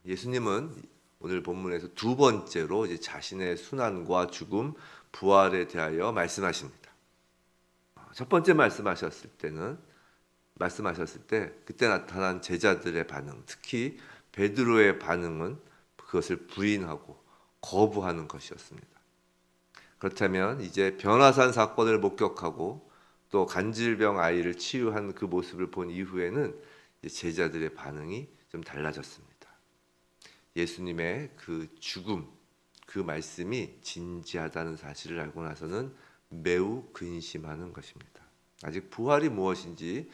예수님은 오늘 본문에서 두 번째로 이제 자신의 순환과 죽음, 부활에 대하여 말씀하십니다. 첫 번째 말씀하셨을 때 그때 나타난 제자들의 반응, 특히 베드로의 반응은 그것을 부인하고 거부하는 것이었습니다. 그렇다면 이제 변화산 사건을 목격하고 또 간질병 아이를 치유한 그 모습을 본 이후에는 제자들의 반응이 좀 달라졌습니다. 예수님의 그 죽음, 그 말씀이 진지하다는 사실을 알고 나서는 매우 근심하는 것입니다. 아직 부활이 무엇인지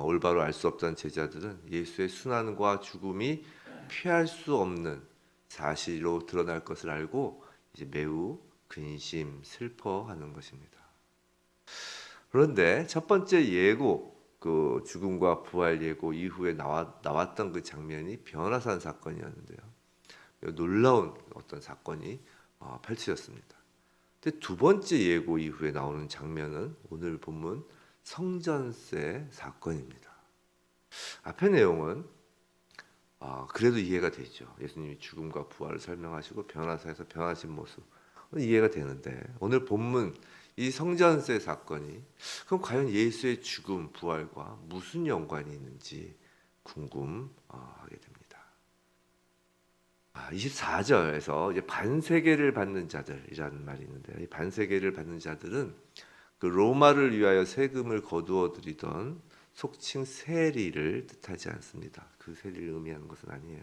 올바로 알 수 없던 제자들은 예수의 순환과 죽음이 피할 수 없는 사실로 드러날 것을 알고 이제 매우 근심, 슬퍼하는 것입니다. 그런데 첫 번째 예고, 그 죽음과 부활 예고 이후에 나왔던 그 장면이 변화산 사건이었는데요. 놀라운 어떤 사건이 펼쳐졌습니다. 근데 두 번째 예고 이후에 나오는 장면은 오늘 본문 성전세 사건입니다. 앞의 내용은 그래도 이해가 되죠. 예수님이 죽음과 부활을 설명하시고 변화사에서 변하신 모습 이해가 되는데 오늘 본문 이 성전세 사건이 그럼 과연 예수의 죽음, 부활과 무슨 연관이 있는지 궁금하게 됩니다. 24절에서 이제 반세계를 받는 자들이라는 말이 있는데 이 반세계를 받는 자들은 그 로마를 위하여 세금을 거두어 들이던 속칭 세리를 뜻하지 않습니다. 그 세리를 의미하는 것은 아니에요.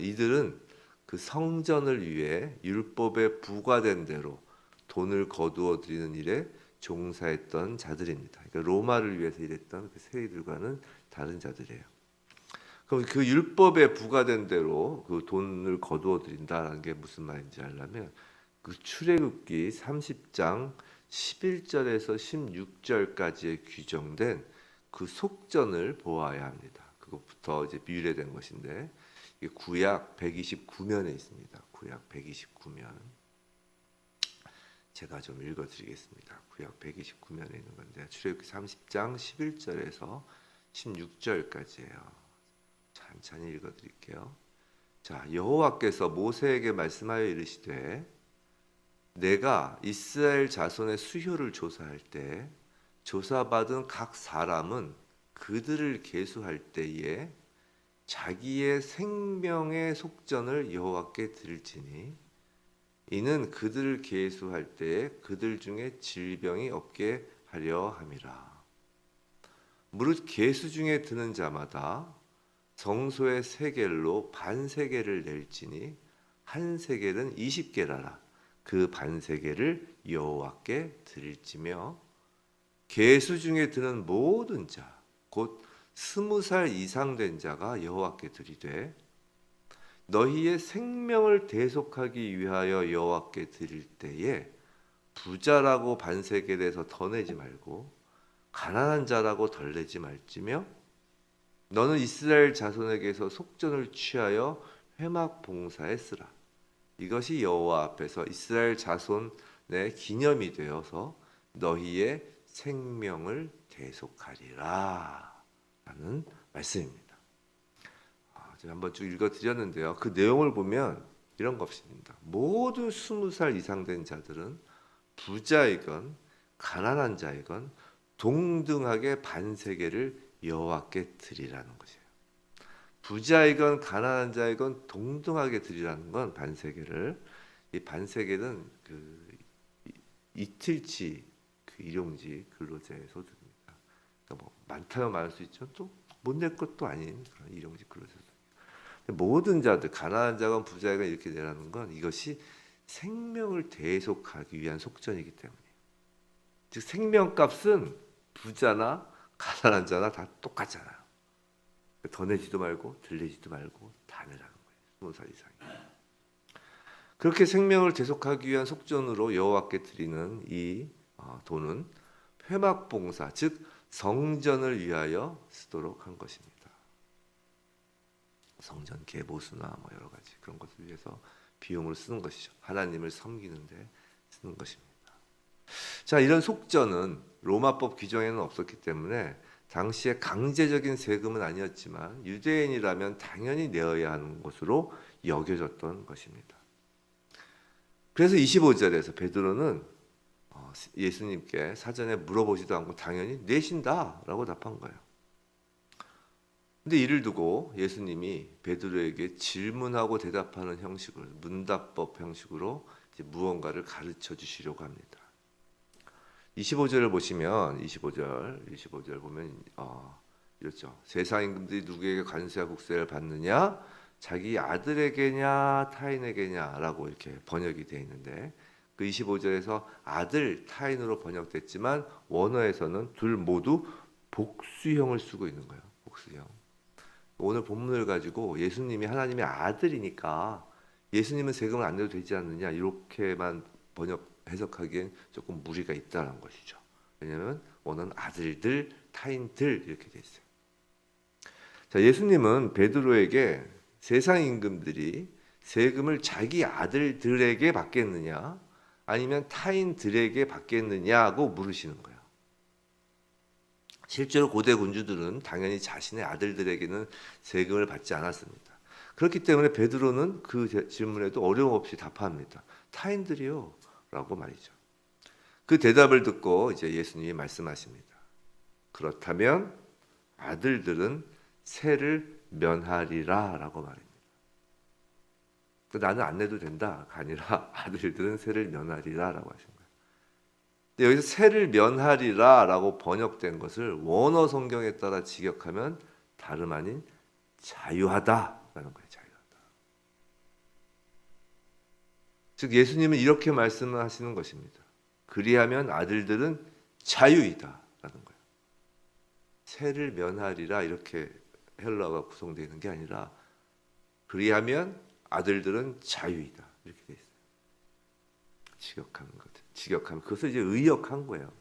이들은 그 성전을 위해 율법에 부과된 대로 돈을 거두어 들이는 일에 종사했던 자들입니다. 그러니까 로마를 위해서 일했던 그 세리들과는 다른 자들이에요. 그럼 그 율법에 부과된 대로 그 돈을 거두어 들인다라는 게 무슨 말인지 알려면 그 출애굽기 30장 11절에서 16절까지에 규정된 그 속전을 보아야 합니다. 그것부터 이제 비유래된 것인데 이게 구약 129면에 있습니다. 구약 129면 제가 좀 읽어드리겠습니다. 구약 129면에 있는 건데 출애굽기 30장 11절에서 16절까지예요. 천천히 읽어드릴게요. 자, 여호와께서 모세에게 말씀하여 이르시되 내가 이스라엘 자손의 수효를 조사할 때 조사받은 각 사람은 그들을 계수할 때에 자기의 생명의 속전을 여호와께 드릴지니 이는 그들을 계수할 때에 그들 중에 질병이 없게 하려 함이라. 무릇 계수 중에 드는 자마다 성소의 세겔로 반세겔을 낼지니 한 세겔은 20게라라. 그 반세겔을 여호와께 드릴지며 계수 중에 드는 모든 자 곧 20살 이상 된 자가 여호와께 드리되 너희의 생명을 대속하기 위하여 여호와께 드릴 때에 부자라고 반세겔에서 더 내지 말고 가난한 자라고 덜 내지 말지며 너는 이스라엘 자손에게서 속전을 취하여 회막 봉사에 쓰라. 이것이 여호와 앞에서 이스라엘 자손의 기념이 되어서 너희의 생명을 대속하리라 라는 말씀입니다. 제가 한번 쭉 읽어드렸는데요. 그 내용을 보면 이런 것입니다. 모든 20살 이상 된 자들은 부자이건 가난한 자이건 동등하게 반세겔을 여호와께 드리라는 것이에요. 부자이건 가난한 자이건 동등하게 드리라는 건 반세겔을 이 반세겔은 그 이틀치 그 일용직 근로자의 소득입니다. 그러니까 뭐 많다면 많을 수 있죠. 또 못 낼 것도 아닌 그런 일용직 근로자. 모든 자들 가난한 자건 부자이건 이렇게 내라는 건 이것이 생명을 대속하기 위한 속전이기 때문이에요. 즉 생명값은 부자나 가난한 자나 다 똑같잖아요. 더 내지도 말고 덜 내지도 말고 다 내라는 거예요. 20살 이상이. 그렇게 생명을 대속하기 위한 속전으로 여호와께 드리는 이 돈은 회막봉사 즉 성전을 위하여 쓰도록 한 것입니다. 성전 개보수나 뭐 여러 가지 그런 것을 위해서 비용을 쓰는 것이죠. 하나님을 섬기는데 쓰는 것입니다. 자, 이런 속전은 로마법 규정에는 없었기 때문에 당시에 강제적인 세금은 아니었지만 유대인이라면 당연히 내어야 하는 것으로 여겨졌던 것입니다. 그래서 25절에서 베드로는 예수님께 사전에 물어보지도 않고 당연히 내신다라고 답한 거예요. 근데 이를 두고 예수님이 베드로에게 질문하고 대답하는 형식을 문답법 형식으로 이제 무언가를 가르쳐 주시려고 합니다. 25절을 보시면 25절 보면 이렇죠. 세상 임금들이 누구에게 관세와 국세를 받느냐? 자기 아들에게냐 타인에게냐라고 이렇게 번역이 되어 있는데 그 25절에서 아들 타인으로 번역됐지만 원어에서는 둘 모두 복수형을 쓰고 있는 거예요. 복수형. 오늘 본문을 가지고 예수님이 하나님의 아들이니까 예수님은 세금을 안 내도 되지 않느냐 이렇게만 해석하기엔 조금 무리가 있다는 것이죠. 왜냐하면 원어는 아들들, 타인들 이렇게 돼 있어요. 자, 예수님은 베드로에게 세상 임금들이 세금을 자기 아들들에게 받겠느냐 아니면 타인들에게 받겠느냐고 물으시는 거예요. 실제로 고대 군주들은 당연히 자신의 아들들에게는 세금을 받지 않았습니다. 그렇기 때문에 베드로는 그 질문에도 어려움 없이 답합니다. 타인들이요 라고 말이죠. 그 대답을 듣고 이제 예수님이 말씀하십니다. 그렇다면 아들들은 세를 면하리라 라고 말합니다. 나는 안 내도 된다가 아니라 아들들은 세를 면하리라 라고 하신 거예요. 근데 여기서 세를 면하리라 라고 번역된 것을 원어 성경에 따라 직역하면 다름 아닌 자유하다라는 거예요. 자유하다. 즉 예수님은 이렇게 말씀을 하시는 것입니다. 그리하면 아들들은 자유이다 라는 거예요. 세를 면하리라 이렇게 헬라어가 구성되어 있는 게 아니라 그리하면 아들들은 자유이다 이렇게 되어 있어요. 직역하는 것. 직역하면 그것을 이제 의역한 거예요.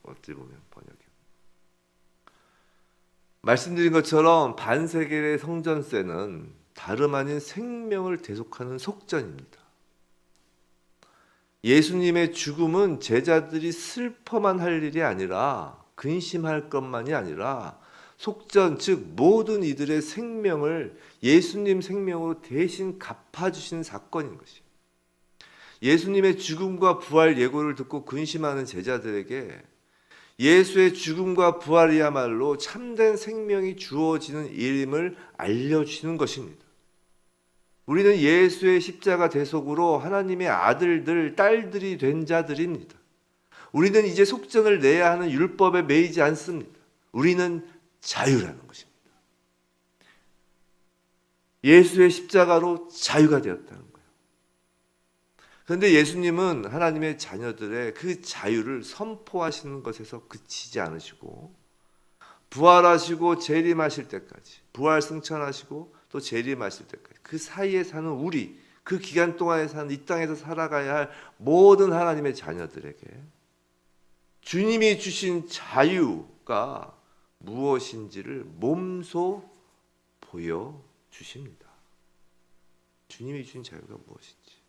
어찌 보면 번역이. 말씀드린 것처럼 반세겔의 성전세는 다름 아닌 생명을 대속하는 속전입니다. 예수님의 죽음은 제자들이 슬퍼만 할 일이 아니라 근심할 것만이 아니라 속전 즉 모든 이들의 생명을 예수님 생명으로 대신 갚아주신 사건인 것이에요. 예수님의 죽음과 부활 예고를 듣고 근심하는 제자들에게 예수의 죽음과 부활이야말로 참된 생명이 주어지는 일임을 알려주시는 것입니다. 우리는 예수의 십자가 대속으로 하나님의 아들들, 딸들이 된 자들입니다. 우리는 이제 속전을 내야 하는 율법에 매이지 않습니다. 우리는 자유라는 것입니다. 예수의 십자가로 자유가 되었다는 거예요. 그런데 예수님은 하나님의 자녀들의 그 자유를 선포하시는 것에서 그치지 않으시고 부활하시고 재림하실 때까지 부활 승천하시고 또 재림하실 때까지 그 사이에 사는 우리 그 기간 동안에 사는 이 땅에서 살아가야 할 모든 하나님의 자녀들에게 주님이 주신 자유가 무엇인지를 몸소 보여주십니다. 주님이 주신 자유가 무엇인지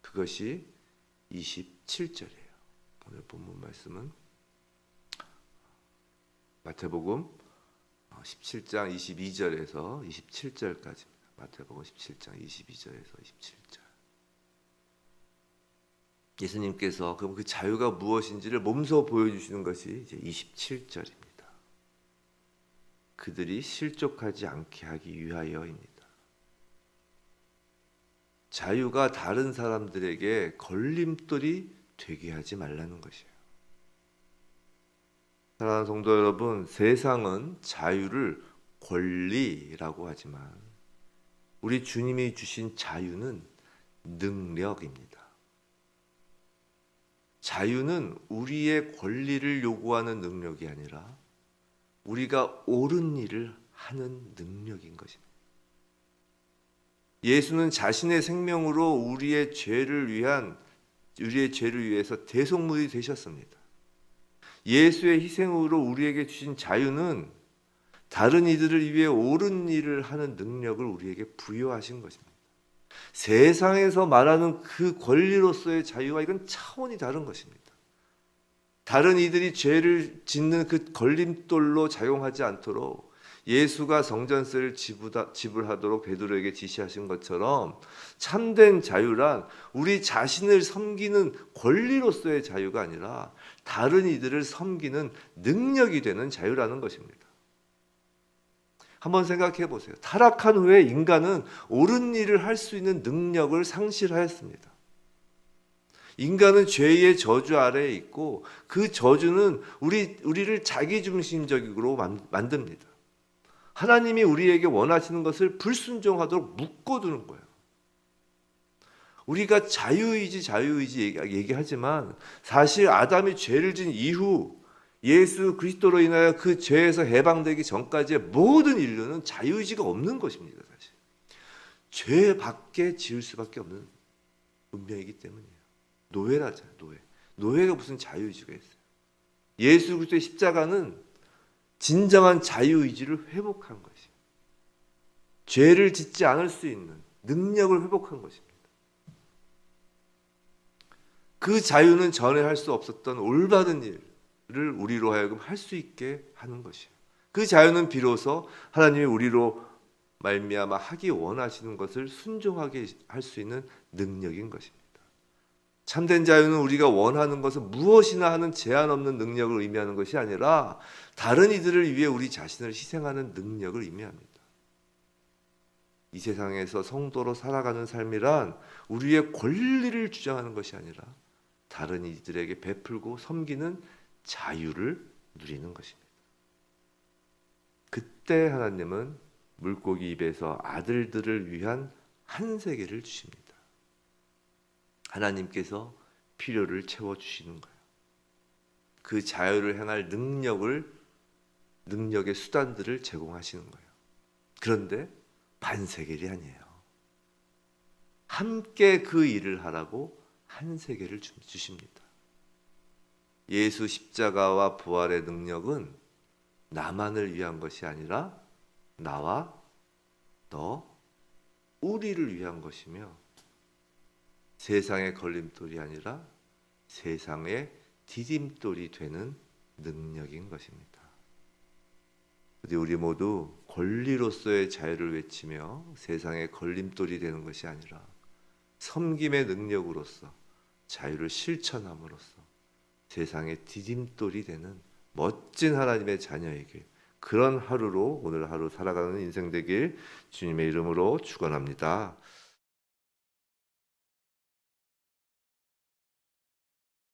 그것이 27절이에요. 오늘 본문 말씀은 마태복음 17장 22절에서 27절까지입니다. 마태복음 17장 22절에서 27절. 예수님께서 그럼 그 자유가 무엇인지를 몸소 보여주시는 것이 이제 27절입니다. 그들이 실족하지 않게 하기 위하여입니다. 자유가 다른 사람들에게 걸림돌이 되게 하지 말라는 것이에요. 사랑하는 성도 여러분, 세상은 자유를 권리라고 하지만 우리 주님이 주신 자유는 능력입니다. 자유는 우리의 권리를 요구하는 능력이 아니라 우리가 옳은 일을 하는 능력인 것입니다. 예수는 자신의 생명으로 우리의 죄를 위해서 대속물이 되셨습니다. 예수의 희생으로 우리에게 주신 자유는 다른 이들을 위해 옳은 일을 하는 능력을 우리에게 부여하신 것입니다. 세상에서 말하는 그 권리로서의 자유와 이건 차원이 다른 것입니다. 다른 이들이 죄를 짓는 그 걸림돌로 작용하지 않도록 예수가 성전세를 지불하도록 베드로에게 지시하신 것처럼 참된 자유란 우리 자신을 섬기는 권리로서의 자유가 아니라 다른 이들을 섬기는 능력이 되는 자유라는 것입니다. 한번 생각해 보세요. 타락한 후에 인간은 옳은 일을 할 수 있는 능력을 상실하였습니다. 인간은 죄의 저주 아래에 있고 그 저주는 우리를 자기중심적으로 만듭니다. 하나님이 우리에게 원하시는 것을 불순종하도록 묶어두는 거예요. 우리가 자유의지 얘기하지만 사실 아담이 죄를 진 이후 예수 그리스도로 인하여 그 죄에서 해방되기 전까지의 모든 인류는 자유의지가 없는 것입니다. 사실 죄밖에 지을 수밖에 없는 운명이기 때문이에요. 노예라잖아요. 노예가 무슨 자유의지가 있어요. 예수 그리스도의 십자가는 진정한 자유의지를 회복한 것이에요. 죄를 짓지 않을 수 있는 능력을 회복한 것입니다. 그 자유는 전에 할 수 없었던 올바른 일을 우리로 하여금 할 수 있게 하는 것이에요. 그 자유는 비로소 하나님이 우리로 말미암아 하기 원하시는 것을 순종하게 할 수 있는 능력인 것입니다. 참된 자유는 우리가 원하는 것을 무엇이나 하는 제한 없는 능력을 의미하는 것이 아니라 다른 이들을 위해 우리 자신을 희생하는 능력을 의미합니다. 이 세상에서 성도로 살아가는 삶이란 우리의 권리를 주장하는 것이 아니라 다른 이들에게 베풀고 섬기는 자유를 누리는 것입니다. 그때 하나님은 물고기 입에서 아들들을 위한 한 세계를 주십니다. 하나님께서 필요를 채워주시는 거예요. 그 자유를 행할 능력의 수단들을 제공하시는 거예요. 그런데 반세겔이 아니에요. 함께 그 일을 하라고 한 세계를 주십니다. 예수 십자가와 부활의 능력은 나만을 위한 것이 아니라 나와 너, 우리를 위한 것이며 세상의 걸림돌이 아니라 세상의 디딤돌이 되는 능력인 것입니다. 우리 모두 권리로서의 자유를 외치며 세상의 걸림돌이 되는 것이 아니라 섬김의 능력으로서 자유를 실천함으로써 세상의 디딤돌이 되는 멋진 하나님의 자녀에게 그런 하루로 오늘 하루 살아가는 인생 되길 주님의 이름으로 축원합니다.